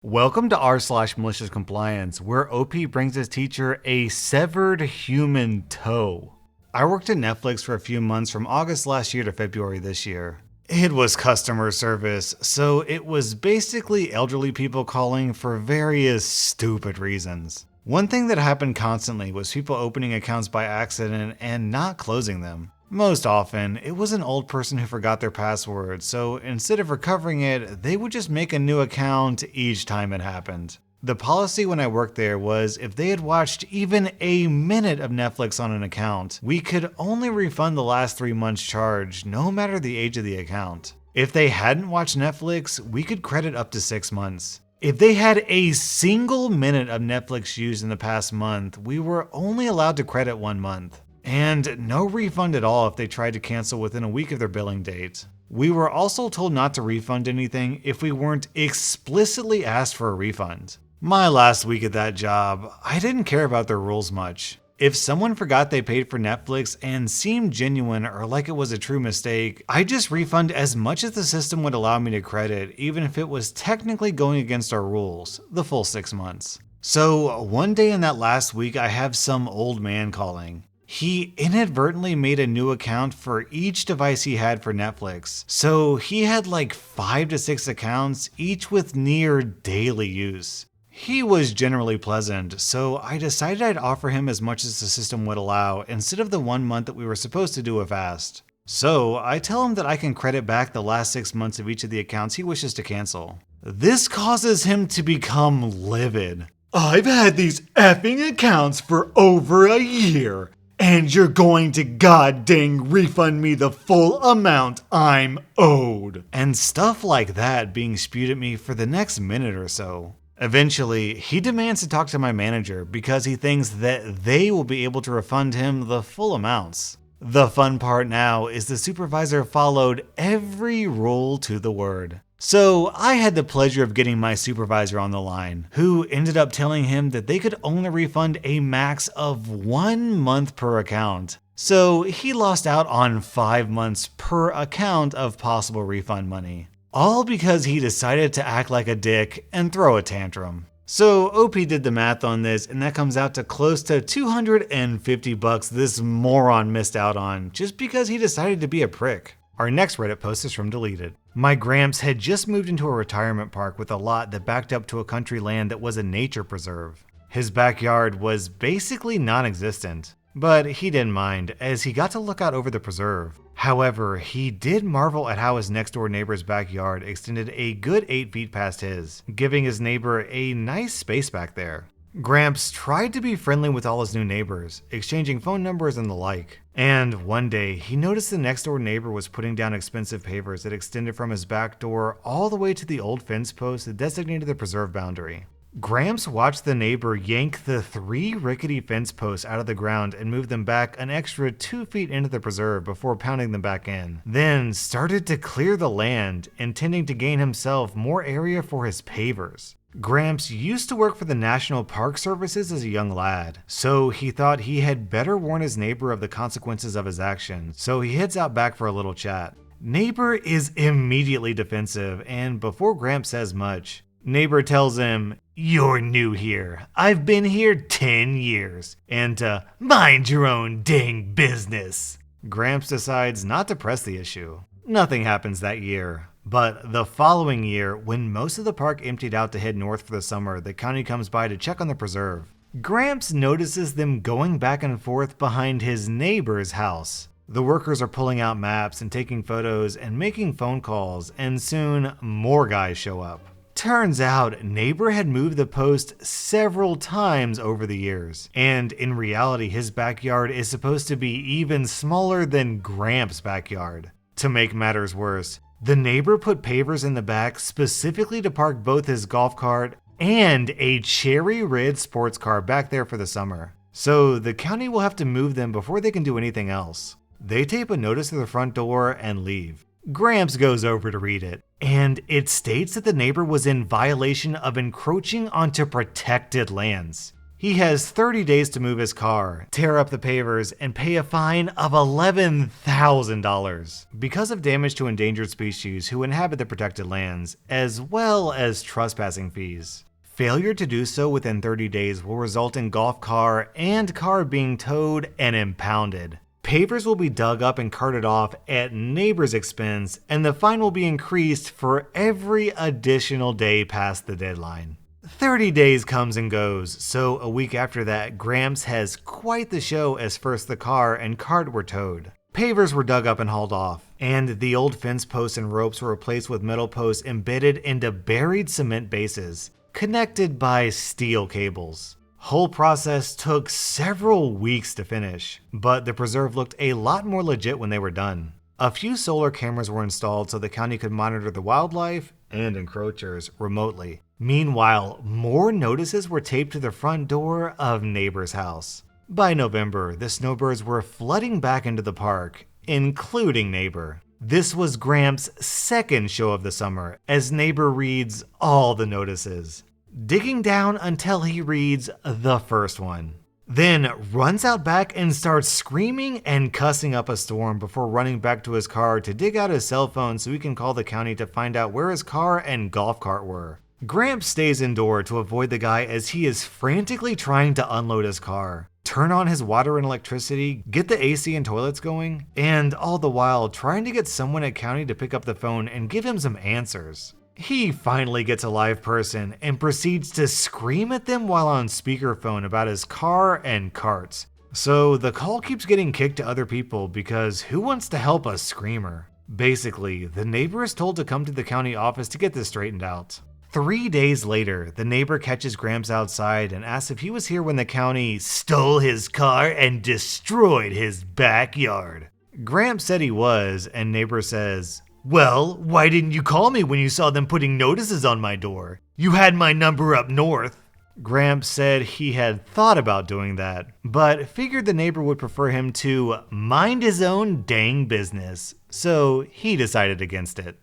Welcome to r/Maliciouscompliance, where OP brings his teacher a severed human toe. I worked at Netflix for a few months from August last year to February this year. It was customer service, so it was basically elderly people calling for various stupid reasons. One thing that happened constantly was people opening accounts by accident and not closing them. Most often, it was an old person who forgot their password, so instead of recovering it, they would just make a new account each time it happened. The policy when I worked there was if they had watched even a minute of Netflix on an account, we could only refund the last 3 months' charge, no matter the age of the account. If they hadn't watched Netflix, we could credit up to 6 months. If they had a single minute of Netflix used in the past month, we were only allowed to credit 1 month. And no refund at all if they tried to cancel within a week of their billing date. We were also told not to refund anything if we weren't explicitly asked for a refund. My last week at that job, I didn't care about their rules much. If someone forgot they paid for Netflix and seemed genuine or like it was a true mistake, I'd just refund as much as the system would allow me to credit, even if it was technically going against our rules, the full 6 months. So one day in that last week, I have some old man calling. He inadvertently made a new account for each device he had for Netflix. So he had like 5 to 6 accounts, each with near daily use. He was generally pleasant, so I decided I'd offer him as much as the system would allow instead of the 1 month that we were supposed to do it fast. So I tell him that I can credit back the last 6 months of each of the accounts he wishes to cancel. This causes him to become livid. "I've had these effing accounts for over a year. And you're going to goddamn refund me the full amount I'm owed." And stuff like that being spewed at me for the next minute or so. Eventually, he demands to talk to my manager because he thinks that they will be able to refund him the full amounts. The fun part now is the supervisor followed every rule to the word. So I had the pleasure of getting my supervisor on the line, who ended up telling him that they could only refund a max of 1 month per account. So he lost out on 5 months per account of possible refund money. All because he decided to act like a dick and throw a tantrum. So OP did the math on this, and that comes out to close to $250 this moron missed out on just because he decided to be a prick. Our next Reddit post is from Deleted. My Gramps had just moved into a retirement park with a lot that backed up to a country land that was a nature preserve. His backyard was basically non-existent, but he didn't mind as he got to look out over the preserve. However, he did marvel at how his next door neighbor's backyard extended a good 8 feet past his, giving his neighbor a nice space back there. Gramps tried to be friendly with all his new neighbors, exchanging phone numbers and the like. And one day, he noticed the next door neighbor was putting down expensive pavers that extended from his back door all the way to the old fence post that designated the preserve boundary. Gramps watched the neighbor yank the 3 rickety fence posts out of the ground and move them back an extra 2 feet into the preserve before pounding them back in, then started to clear the land, intending to gain himself more area for his pavers. Gramps used to work for the National Park Services as a young lad, so he thought he had better warn his neighbor of the consequences of his actions, so he heads out back for a little chat. Neighbor is immediately defensive, and before Gramps says much, neighbor tells him, "You're new here. I've been here 10 years, and mind your own dang business." Gramps decides not to press the issue. Nothing happens that year. But the following year, when most of the park emptied out to head north for the summer, the county comes by to check on the preserve. Gramps notices them going back and forth behind his neighbor's house. The workers are pulling out maps and taking photos and making phone calls, and soon more guys show up. Turns out, neighbor had moved the post several times over the years, and in reality his backyard is supposed to be even smaller than Gramps' backyard. To make matters worse, the neighbor put pavers in the back specifically to park both his golf cart and a cherry red sports car back there for the summer. So the county will have to move them before they can do anything else. They tape a notice to the front door and leave. Gramps goes over to read it, and it states that the neighbor was in violation of encroaching onto protected lands. He has 30 days to move his car, tear up the pavers, and pay a fine of $11,000 because of damage to endangered species who inhabit the protected lands, as well as trespassing fees. Failure to do so within 30 days will result in golf car and car being towed and impounded. Pavers will be dug up and carted off at neighbors' expense, and the fine will be increased for every additional day past the deadline. 30 days comes and goes, so a week after that, Gramps has quite the show as first the car and cart were towed. Pavers were dug up and hauled off, and the old fence posts and ropes were replaced with metal posts embedded into buried cement bases, connected by steel cables. Whole process took several weeks to finish, but the preserve looked a lot more legit when they were done. A few solar cameras were installed so the county could monitor the wildlife and encroachers remotely. Meanwhile, more notices were taped to the front door of neighbor's house. By November, the snowbirds were flooding back into the park, including Neighbor. This was Gramps' second show of the summer, as Neighbor reads all the notices, digging down until he reads the first one. Then runs out back and starts screaming and cussing up a storm before running back to his car to dig out his cell phone so he can call the county to find out where his car and golf cart were. Gramps stays indoor to avoid the guy as he is frantically trying to unload his car, turn on his water and electricity, get the AC and toilets going, and all the while trying to get someone at county to pick up the phone and give him some answers. He finally gets a live person and proceeds to scream at them while on speakerphone about his car and carts. So the call keeps getting kicked to other people because who wants to help a screamer? Basically, the neighbor is told to come to the county office to get this straightened out. 3 days later, the neighbor catches Gramps outside and asks if he was here when the county stole his car and destroyed his backyard. Gramps said he was, and neighbor says, "Well, why didn't you call me when you saw them putting notices on my door? You had my number up north." Gramps said he had thought about doing that, but figured the neighbor would prefer him to mind his own dang business, so he decided against it.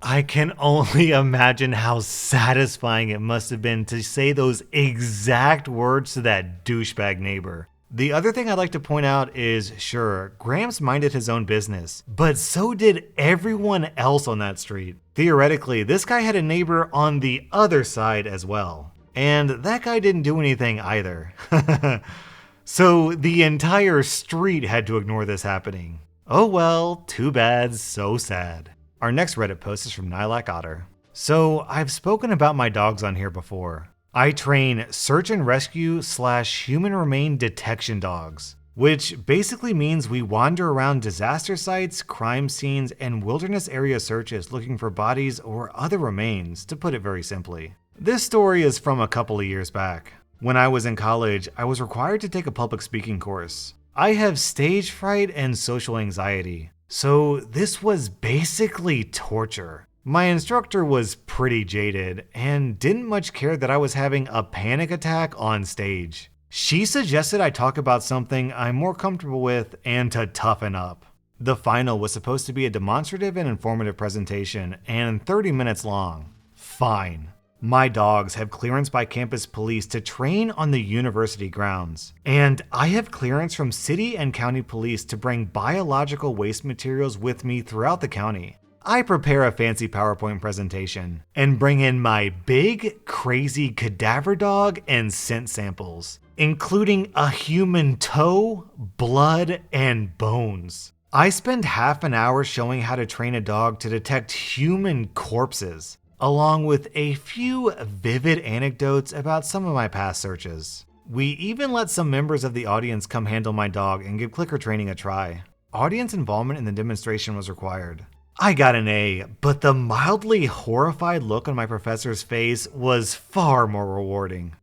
I can only imagine how satisfying it must have been to say those exact words to that douchebag neighbor. The other thing I'd like to point out is, sure, Gramps minded his own business, but so did everyone else on that street. Theoretically, this guy had a neighbor on the other side as well. And that guy didn't do anything either. So the entire street had to ignore this happening. Oh well, too bad, so sad. Our next Reddit post is from NylakOtter. So I've spoken about my dogs on here before. I train search and rescue / human remain detection dogs, which basically means we wander around disaster sites, crime scenes, and wilderness area searches looking for bodies or other remains, to put it very simply. This story is from a couple of years back. When I was in college, I was required to take a public speaking course. I have stage fright and social anxiety, so this was basically torture. My instructor was pretty jaded and didn't much care that I was having a panic attack on stage. She suggested I talk about something I'm more comfortable with and to toughen up. The final was supposed to be a demonstrative and informative presentation and 30 minutes long. Fine. My dogs have clearance by campus police to train on the university grounds, and I have clearance from city and county police to bring biological waste materials with me throughout the county. I prepare a fancy PowerPoint presentation and bring in my big, crazy cadaver dog and scent samples, including a human toe, blood, and bones. I spend half an hour showing how to train a dog to detect human corpses, along with a few vivid anecdotes about some of my past searches. We even let some members of the audience come handle my dog and give clicker training a try. Audience involvement in the demonstration was required. I got an A, but the mildly horrified look on my professor's face was far more rewarding.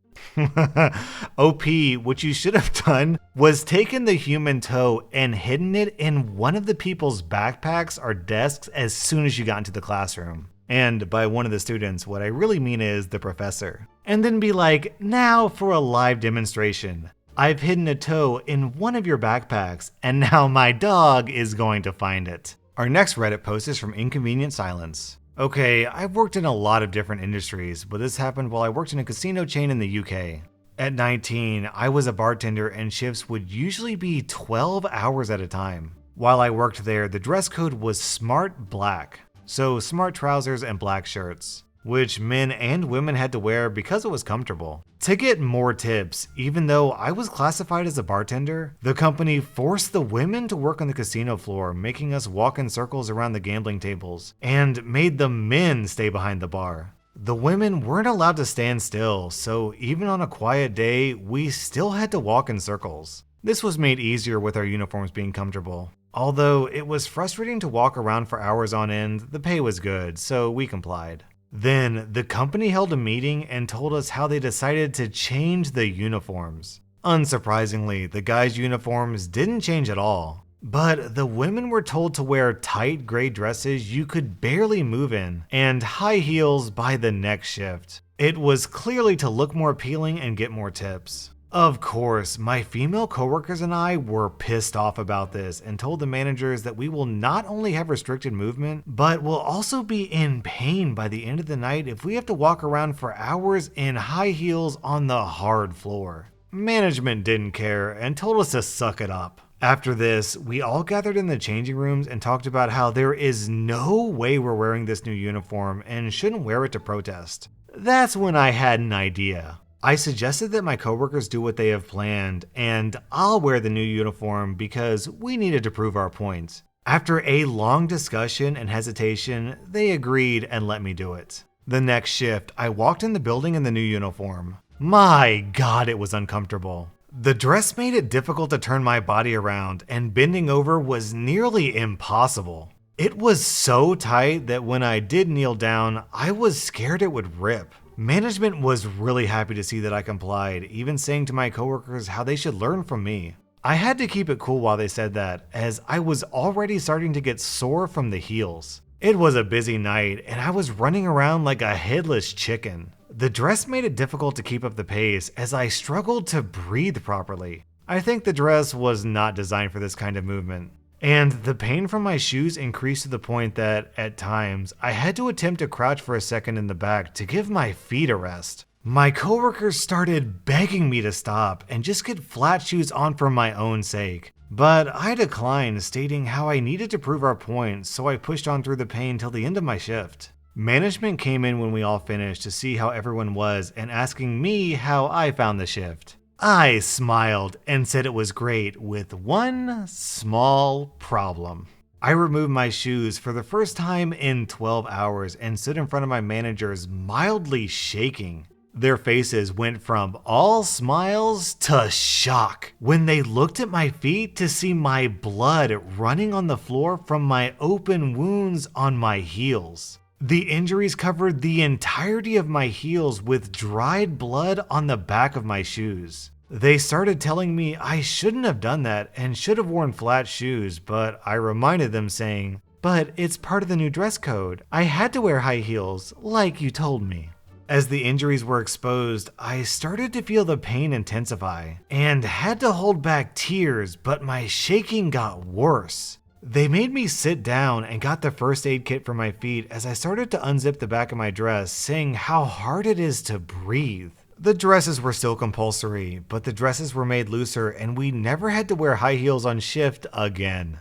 OP, what you should have done was taken the human toe and hidden it in one of the people's backpacks or desks as soon as you got into the classroom. And by one of the students, what I really mean is the professor. And then be like, now for a live demonstration. I've hidden a toe in one of your backpacks, and now my dog is going to find it. Our next Reddit post is from inconvenientsilence. Okay, I've worked in a lot of different industries, but this happened while I worked in a casino chain in the UK. At 19, I was a bartender and shifts would usually be 12 hours at a time. While I worked there, the dress code was smart black, so smart trousers and black shirts, which men and women had to wear because it was comfortable. To get more tips, even though I was classified as a bartender, the company forced the women to work on the casino floor, making us walk in circles around the gambling tables, and made the men stay behind the bar. The women weren't allowed to stand still, so even on a quiet day, we still had to walk in circles. This was made easier with our uniforms being comfortable. Although it was frustrating to walk around for hours on end, the pay was good, so we complied. Then, the company held a meeting and told us how they decided to change the uniforms. Unsurprisingly, the guys' uniforms didn't change at all. But the women were told to wear tight gray dresses you could barely move in, and high heels by the next shift. It was clearly to look more appealing and get more tips. Of course, my female coworkers and I were pissed off about this and told the managers that we will not only have restricted movement, but will also be in pain by the end of the night if we have to walk around for hours in high heels on the hard floor. Management didn't care and told us to suck it up. After this, we all gathered in the changing rooms and talked about how there is no way we're wearing this new uniform and shouldn't wear it to protest. That's when I had an idea. I suggested that my coworkers do what they have planned, and I'll wear the new uniform because we needed to prove our point. After a long discussion and hesitation, they agreed and let me do it. The next shift, I walked in the building in the new uniform. My God, it was uncomfortable. The dress made it difficult to turn my body around, and bending over was nearly impossible. It was so tight that when I did kneel down, I was scared it would rip. Management was really happy to see that I complied, even saying to my coworkers how they should learn from me. I had to keep it cool while they said that, as I was already starting to get sore from the heels. It was a busy night, and I was running around like a headless chicken. The dress made it difficult to keep up the pace as I struggled to breathe properly. I think the dress was not designed for this kind of movement. And the pain from my shoes increased to the point that, at times, I had to attempt to crouch for a second in the back to give my feet a rest. My coworkers started begging me to stop and just get flat shoes on for my own sake. But I declined, stating how I needed to prove our point, so I pushed on through the pain till the end of my shift. Management came in when we all finished to see how everyone was and asking me how I found the shift. I smiled and said it was great, with one small problem. I removed my shoes for the first time in 12 hours and stood in front of my managers mildly shaking. Their faces went from all smiles to shock when they looked at my feet to see my blood running on the floor from my open wounds on my heels. The injuries covered the entirety of my heels with dried blood on the back of my shoes. They started telling me I shouldn't have done that and should have worn flat shoes, but I reminded them saying, "But it's part of the new dress code. I had to wear high heels, like you told me." As the injuries were exposed, I started to feel the pain intensify and had to hold back tears, but my shaking got worse. They made me sit down and got the first aid kit for my feet as I started to unzip the back of my dress, saying how hard it is to breathe. The dresses were still compulsory, but the dresses were made looser and we never had to wear high heels on shift again.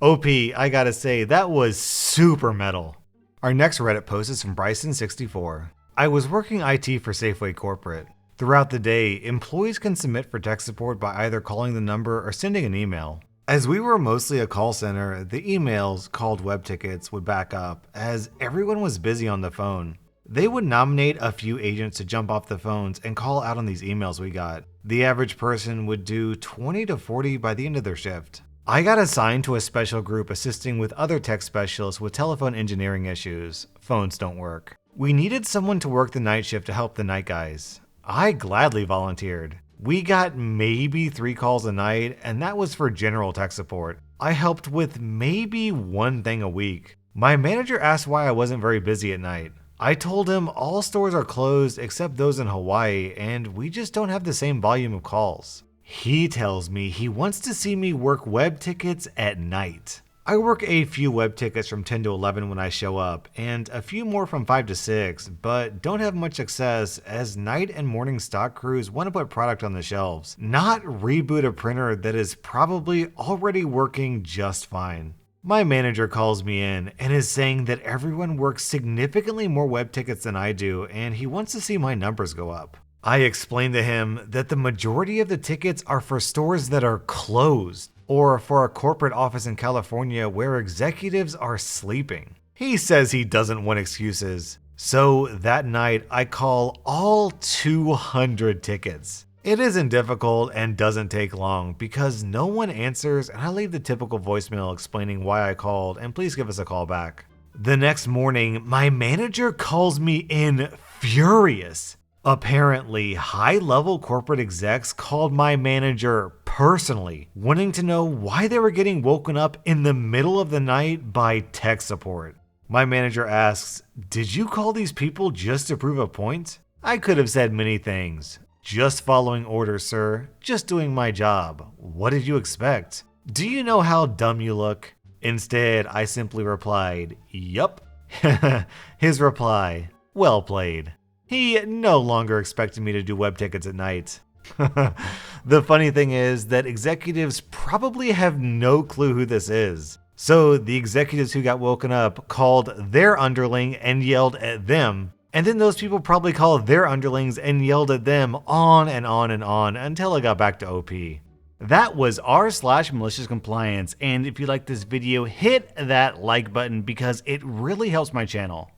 OP, I gotta say, that was super metal. Our next Reddit post is from Bryson64. I was working IT for Safeway Corporate. Throughout the day, employees can submit for tech support by either calling the number or sending an email. As we were mostly a call center, the emails, called web tickets, would back up, as everyone was busy on the phone. They would nominate a few agents to jump off the phones and call out on these emails we got. The average person would do 20 to 40 by the end of their shift. I got assigned to a special group assisting with other tech specialists with telephone engineering issues. Phones don't work. We needed someone to work the night shift to help the night guys. I gladly volunteered. We got maybe 3 calls a night, and that was for general tech support. I helped with maybe one thing a week. My manager asked why I wasn't very busy at night. I told him all stores are closed except those in Hawaii, and we just don't have the same volume of calls. He tells me he wants to see me work web tickets at night. I work a few web tickets from 10 to 11 when I show up, and a few more from 5 to 6, but don't have much success as night and morning stock crews want to put product on the shelves, not reboot a printer that is probably already working just fine. My manager calls me in and is saying that everyone works significantly more web tickets than I do, and he wants to see my numbers go up. I explained to him that the majority of the tickets are for stores that are closed, or for a corporate office in California where executives are sleeping. He says he doesn't want excuses. So that night, I call all 200 tickets. It isn't difficult and doesn't take long because no one answers, and I leave the typical voicemail explaining why I called and please give us a call back. The next morning, my manager calls me in furious. Apparently, high-level corporate execs called my manager personally, wanting to know why they were getting woken up in the middle of the night by tech support. My manager asks, "Did you call these people just to prove a point?" I could have said many things. "Just following orders, sir. Just doing my job. What did you expect? Do you know how dumb you look?" Instead, I simply replied, "Yup." His reply, "Well played." He no longer expected me to do web tickets at night. The funny thing is that executives probably have no clue who this is. So the executives who got woken up called their underling and yelled at them, and then those people probably called their underlings and yelled at them on and on and on until it got back to OP. That was r/malicious compliance, and if you like this video, hit that like button because it really helps my channel.